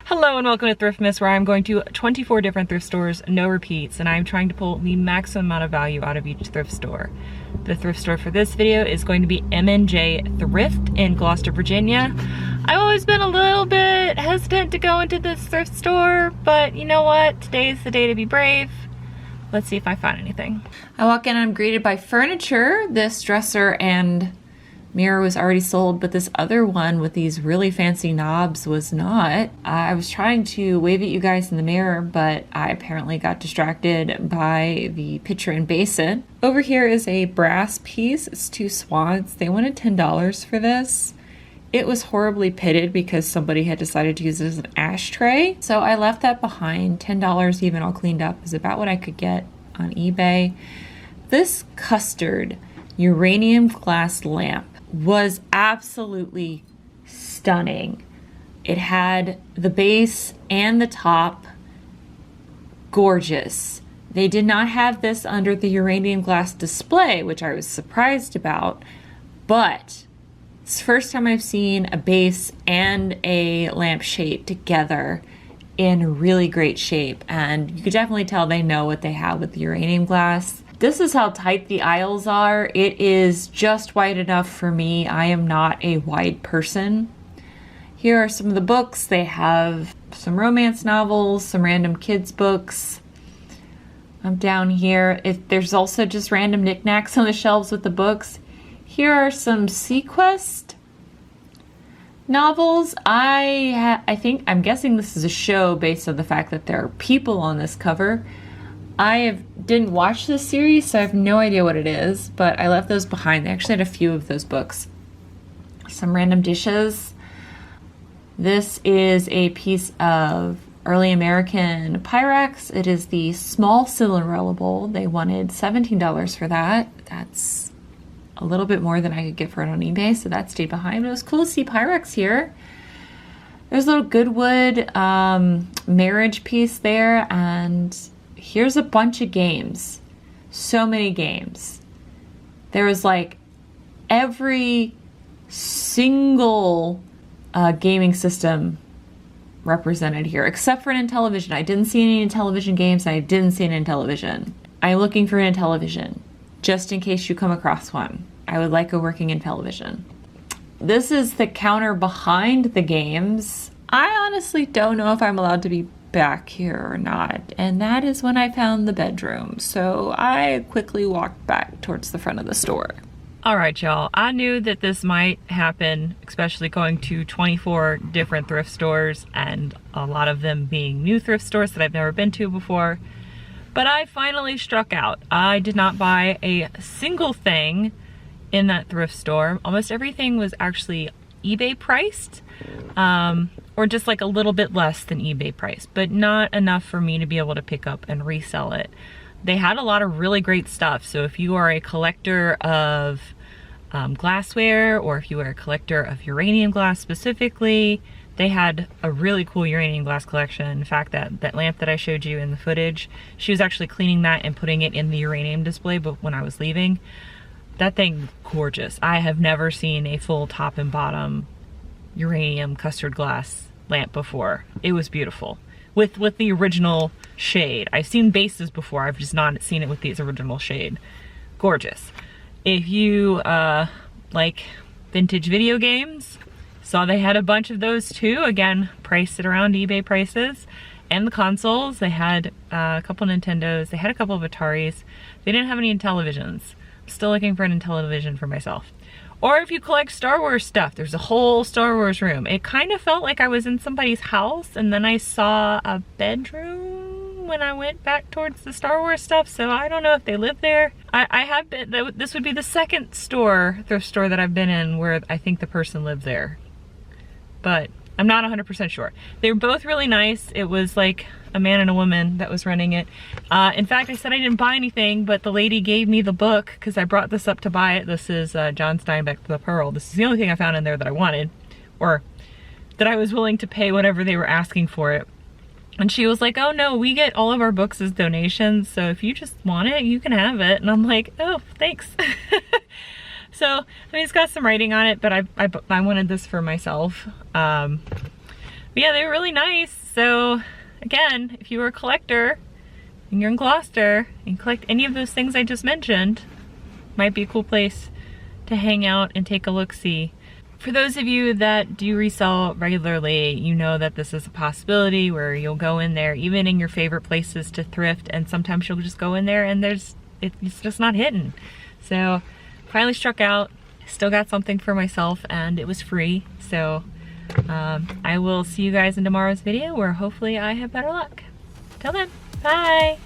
Hello and welcome to Thriftmas, where I'm going to 24 different thrift stores, no repeats, and I'm trying to pull the maximum amount of value out of each thrift store. The thrift store for this video is going to be M&J Thrift in Gloucester, Virginia. I've always been a little bit hesitant to go into this thrift store, but you know what? Today's the day to be brave. Let's see if I find anything. I walk in and I'm greeted by furniture. This dresser and mirror was already sold, but this other one with these really fancy knobs was not. I was trying to wave at you guys in the mirror, but I apparently got distracted by the pitcher and basin. Over here is a brass piece. It's two swans. They wanted $10 for this. It was horribly pitted because somebody had decided to use it as an ashtray. So I left that behind. $10 even all cleaned up is about what I could get on eBay. This custard uranium glass lamp was absolutely stunning. It had the base and the top, gorgeous. They did not have this under the uranium glass display, which I was surprised about, but it's the first time I've seen a base and a lampshade together in really great shape, and you could definitely tell they know what they have with the uranium glass. This is how tight the aisles are. It is just wide enough for me. I am not a wide person. Here are some of the books. They have some romance novels, some random kids books. I'm down here. There's also just random knickknacks on the shelves with the books. Here are some Sequest novels. I'm guessing this is a show based on the fact that there are people on this cover. Didn't watch this series, so I have no idea what it is, but I left those behind. They actually had a few of those books. Some random dishes. This is a piece of early American Pyrex. It is the small Cinderella bowl. They wanted $17 for that. That's a little bit more than I could get for it on eBay, so that stayed behind. It was cool to see Pyrex here. There's a little Goodwood marriage piece there, and here's a bunch of games. So many games. There was like every single gaming system represented here, except for an Intellivision. I didn't see any Intellivision games, and I didn't see an Intellivision. I'm looking for an Intellivision, just in case you come across one. I would like a working Intellivision. This is the counter behind the games. I honestly don't know if I'm allowed to be back here or not, and that is when I found the bedroom, so I quickly walked back towards the front of the store. Alright y'all, I knew that this might happen, especially going to 24 different thrift stores, and a lot of them being new thrift stores that I've never been to before, but I finally struck out. I did not buy a single thing in that thrift store. Almost everything was actually eBay priced, or just like a little bit less than eBay price, but not enough for me to be able to pick up and resell it. They had a lot of really great stuff, so if you are a collector of glassware, or if you are a collector of uranium glass specifically, they had a really cool uranium glass collection. In fact, that lamp that I showed you in the footage, she was actually cleaning that and putting it in the uranium display, but when I was leaving, that thing, gorgeous. I have never seen a full top and bottom uranium custard glass lamp before. It was beautiful with the original shade. I've seen bases before, I've just not seen it with these original shade. Gorgeous. If you like vintage video games, saw they had a bunch of those too. Again, priced at around eBay prices. And the consoles, they had a couple Nintendos, they had a couple of Ataris. They didn't have any Intellivisions. Still looking for an Intellivision for myself. Or if you collect Star Wars stuff, there's a whole Star Wars room. It kind of felt like I was in somebody's house, and then I saw a bedroom when I went back towards the Star Wars stuff, so I don't know if they live there. I have been, this would be the second thrift store that I've been in where I think the person lived there. But I'm not 100% sure. They were both really nice. It was like a man and a woman that was running it. In fact, I said I didn't buy anything, but the lady gave me the book because I brought this up to buy it. This is John Steinbeck, The Pearl. This is the only thing I found in there that I wanted, or that I was willing to pay whatever they were asking for it. And she was like, oh no, we get all of our books as donations, so if you just want it, you can have it. And I'm like, oh, thanks. So, I mean, it's got some writing on it, but I wanted this for myself. But yeah, they were really nice. So again, if you were a collector and you're in Gloucester and collect any of those things I just mentioned, might be a cool place to hang out and take a look-see. For those of you that do resell regularly, you know that this is a possibility where you'll go in there, even in your favorite places to thrift, and sometimes you'll just go in there and it's just not hidden. So finally struck out, still got something for myself, and it was free. So I will see you guys in tomorrow's video where hopefully I have better luck. Till then, bye!